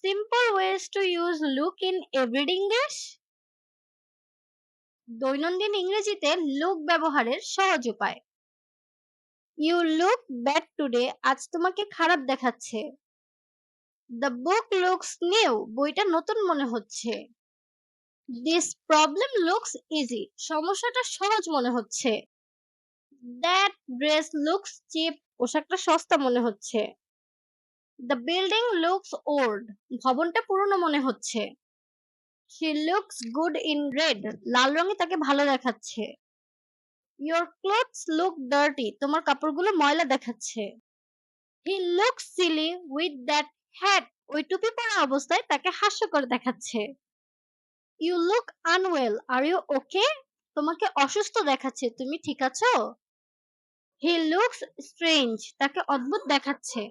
Simple ways to use look in everyday English. দৈনন্দিন ইংরেজিতে look ব্যবহারের সহজ উপায়। You look bad today. আজ তোমাকে খারাপ দেখাচ্ছে। The book looks new. বইটা নতুন মনে হচ্ছে। This problem looks easy. সমস্যাটা সহজ মনে হচ্ছে। That dress looks cheap. পোশাকটা সস্তা মনে হচ্ছে। The building looks old. ভবনটা পুরনো মনে হচ্ছে। She looks good in red. লাল রঙে তাকে ভালো দেখাচ্ছে। Your clothes look dirty. তোমার কাপড়গুলো ময়লা দেখাচ্ছে। He looks silly with that hat. ওই টুপি পরা অবস্থায় তাকে হাস্যকর দেখাচ্ছে। You look unwell. Are you okay? তোমাকে অসুস্থ দেখাচ্ছে। তুমি ঠিক আছো? He looks strange. তাকে অদ্ভুত দেখাচ্ছে।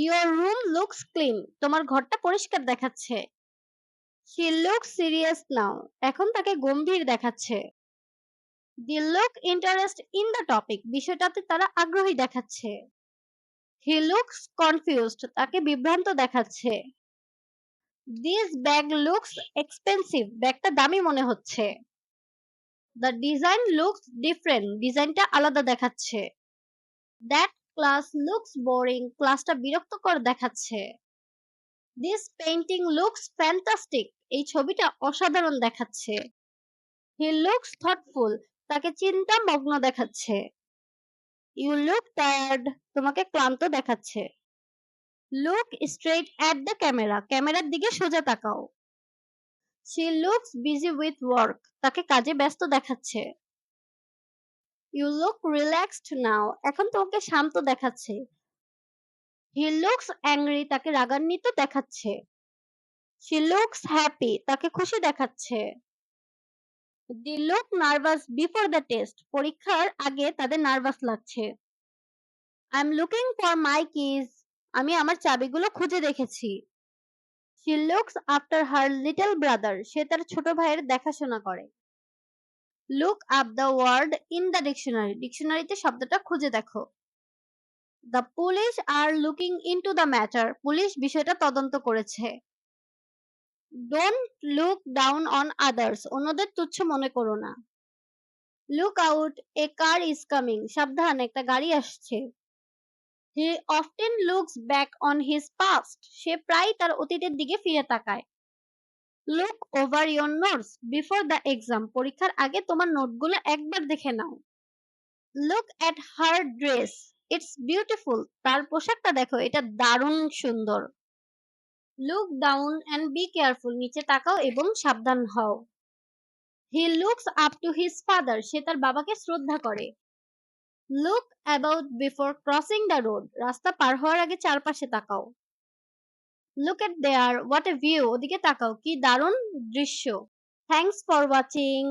Your room looks clean. তোমার ঘরটা পরিষ্কার দেখাচ্ছে। She looks serious now. এখন তাকে গম্ভীর দেখাচ্ছে। They look interested in the topic. বিষয়টাতে তারা আগ্রহী দেখাচ্ছে। He looks confused. তাকে বিভ্রান্ত দেখাচ্ছে। This bag looks expensive. ব্যাগটা দামি মনে হচ্ছে। The design looks different. ডিজাইনটা আলাদা দেখাচ্ছে। That class looks boring. ক্লাসটা বিরক্তকর দেখাচ্ছে। This painting looks fantastic. এই ছবিটা অসাধারণ দেখাচ্ছে। He looks thoughtful. তাকে চিন্তামগ্ন দেখাচ্ছে। You look tired. তোমাকে ক্লান্ত দেখাচ্ছে। Look straight at the camera. ক্যামেরার দিকে সোজা তাকাও। She looks busy with work. তাকে কাজে ব্যস্ত দেখাচ্ছে। You look relaxed now. এখন তোমাকে শান্ত দেখাচ্ছে। He looks angry. তাকে রাগান্বিত দেখাচ্ছে। She looks happy. তাকে খুশি দেখাচ্ছে। They look nervous before the test. পরীক্ষার আগে তাদের নার্ভাস লাগছে। I'm looking for my keys. আমি আমার চাবিগুলো খুঁজে দেখেছি। She looks after her little brother. সে তার ছোট ভাইয়ের দেখাশোনা করে। Look up the word in the dictionary. ডিকশনারিতে শব্দটা খুঁজে দেখো। The police are looking into the matter. Police বিষয়টা তদন্ত করেছে। Don't look down on others. অন্যদের তুচ্ছ মনে করো না। Look out, a car is coming. সাবধান, একটা গাড়ি আসছে। He often looks back on his past. সে প্রায় তার অতীতের দিকে ফিরে তাকায়। Look over your notes before the exam. পরীক্ষার আগে তোমার নোটগুলো একবার দেখে নাও। Look at her dress. It's beautiful. তার পোশাকটা দেখো, এটা দারুণ সুন্দর। Look down and be careful. নিচে তাকাও এবং সাবধান হও। He looks up to his father. সে তার বাবাকে শ্রদ্ধা করে। Look about before crossing the road. রাস্তা পার হওয়ার আগে চারপাশে তাকাও। Look at there. What a view. ওদিকে তাকাও, কি দারুণ দৃশ্য। Thanks for watching.